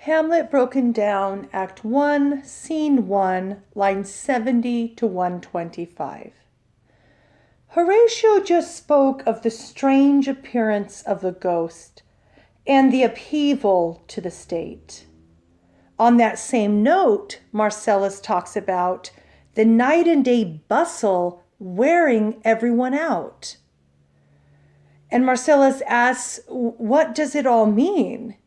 Hamlet Broken Down, Act 1, Scene 1, lines 70 to 125. Horatio just spoke of the strange appearance of the ghost and the upheaval to the state. On that same note, Marcellus talks about the night and day bustle wearing everyone out. And Marcellus asks, what does it all mean?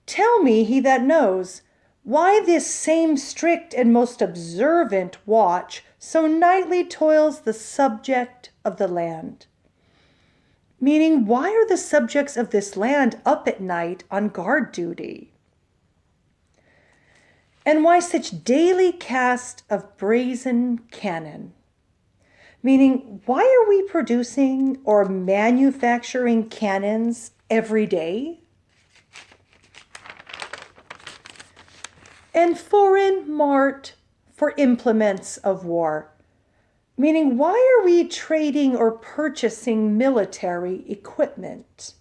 Tell me, he that knows, why this same strict and most observant watch so nightly toils the subject of the land? Meaning, why are the subjects of this land up at night on guard duty? And why such daily cast of brazen cannon? Meaning, why are we producing or manufacturing cannons every day? And foreign mart for implements of war. Meaning, why are we trading or purchasing military equipment?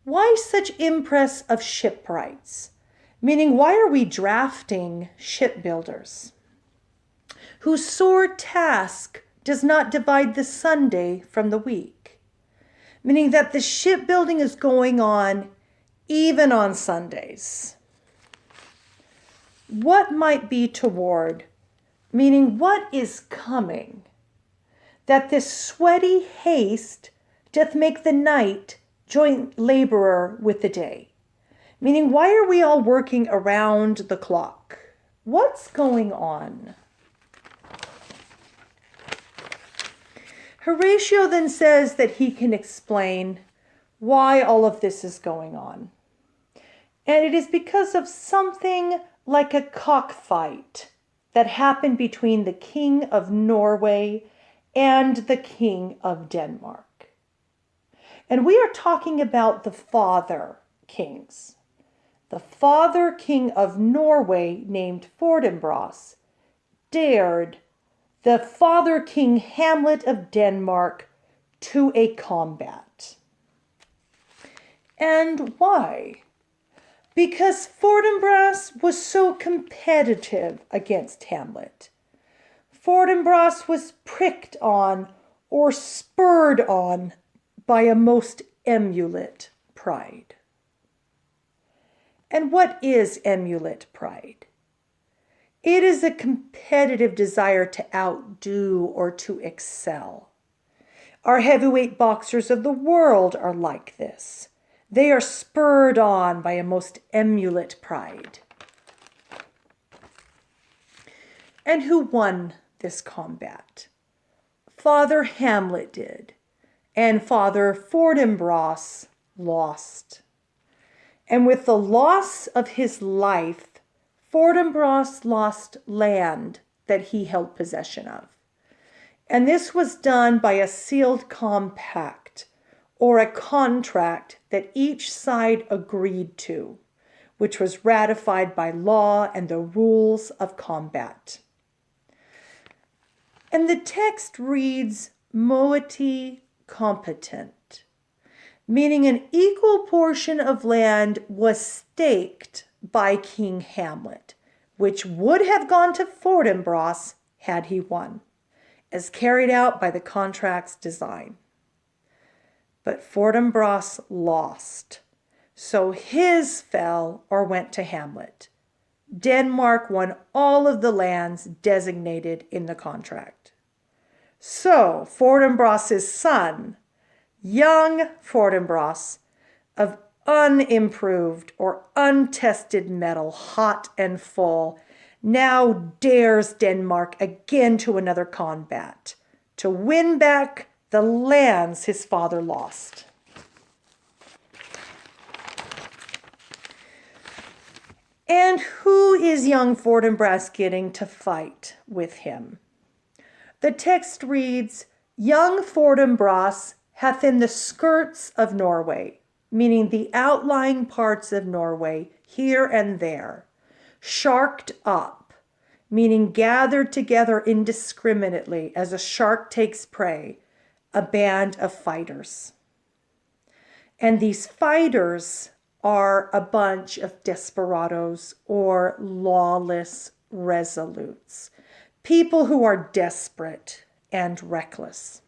Why such impress of shipwrights? Meaning, why are we drafting shipbuilders? Whose sore task does not divide the Sunday from the week. Meaning that the shipbuilding is going on even on Sundays. What might be toward, meaning what is coming, that this sweaty haste doth make the night joint laborer with the day? Meaning, why are we all working around the clock? What's going on? Horatio then says that he can explain why all of this is going on. And it is because of something like a cockfight that happened between the King of Norway and the King of Denmark. And we are talking about the father kings. The father king of Norway, named Fortinbras, dared the father king Hamlet of Denmark to a combat. And why? Because Fortinbras was so competitive against Hamlet. Fortinbras was pricked on or spurred on by a most emulate pride. And what is emulate pride? It is a competitive desire to outdo or to excel. Our heavyweight boxers of the world are like this. They are spurred on by a most emulate pride. And who won this combat? Father Hamlet did, and Father Fortinbras lost. And with the loss of his life, Fortinbras lost land that he held possession of. And this was done by a sealed compact, or a contract that each side agreed to, which was ratified by law and the rules of combat. And the text reads, moiety competent, meaning an equal portion of land was staked by King Hamlet, which would have gone to Fortinbras had he won, as carried out by the contract's design. But Fortinbras lost, so his fell or went to Hamlet. Denmark won all of the lands designated in the contract. So Fortinbras's son, young Fortinbras, of unimproved or untested metal, hot and full, now dares Denmark again to another combat, to win back the lands his father lost. And who is young Fortinbras getting to fight with him? The text reads, young Fortinbras hath in the skirts of Norway, meaning the outlying parts of Norway, here and there, sharked up, meaning gathered together indiscriminately as a shark takes prey, a band of fighters. And these fighters are a bunch of desperados or lawless resolutes, people who are desperate and reckless.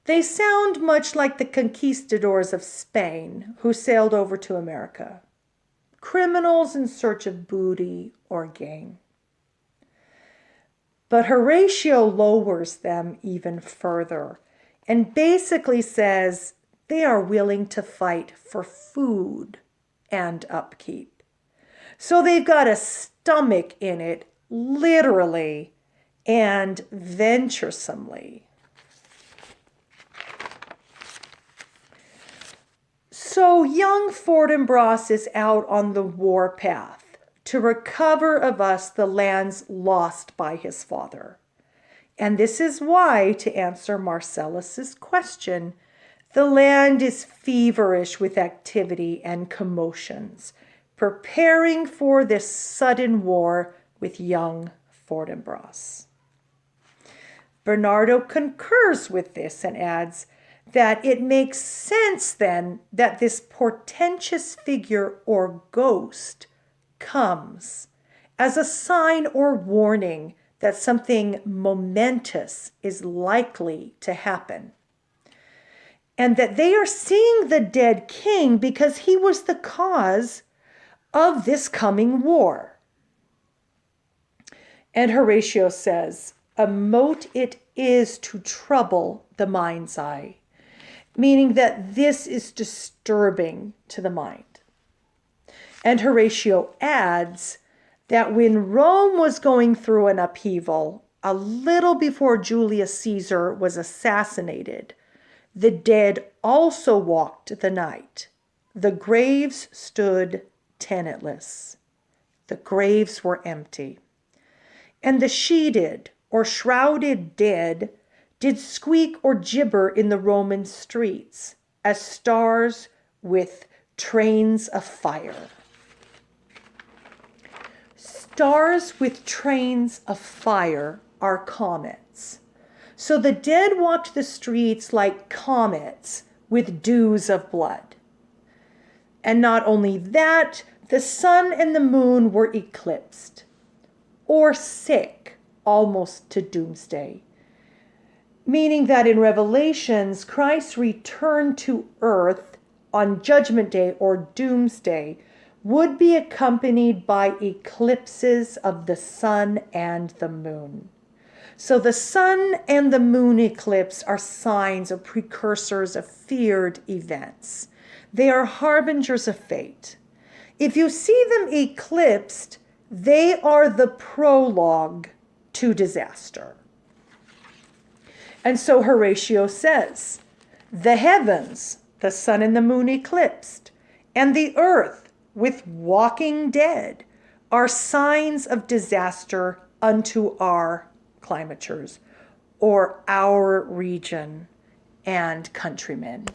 They sound much like the conquistadors of Spain who sailed over to America, criminals in search of booty or gain. But Horatio lowers them even further and basically says they are willing to fight for food and upkeep. So they've got a stomach in it, literally and venturesomely. So young Fortinbras is out on the warpath to recover of us the lands lost by his father. And this is why, to answer Marcellus's question, the land is feverish with activity and commotions, preparing for this sudden war with young Fortinbras. Bernardo concurs with this and adds that it makes sense then that this portentous figure or ghost comes as a sign or warning that something momentous is likely to happen, and that they are seeing the dead king because he was the cause of this coming war. And Horatio says, a mote it is to trouble the mind's eye, meaning that this is disturbing to the mind. And Horatio adds that when Rome was going through an upheaval, a little before Julius Caesar was assassinated, the dead also walked the night. The graves stood tenantless. The graves were empty. And the sheeted or shrouded dead did squeak or gibber in the Roman streets as stars with trains of fire. Stars with trains of fire are comets. So the dead walked the streets like comets with dews of blood. And not only that, the sun and the moon were eclipsed, or sick almost to doomsday. Meaning that in Revelations, Christ's return to earth on Judgment Day or Doomsday would be accompanied by eclipses of the sun and the moon. So the sun and the moon eclipse are signs or precursors of feared events. They are harbingers of fate. If you see them eclipsed, they are the prologue to disaster. And so Horatio says, the heavens, the sun and the moon eclipsed, and the earth with walking dead are signs of disaster unto our climatures, or our region and countrymen.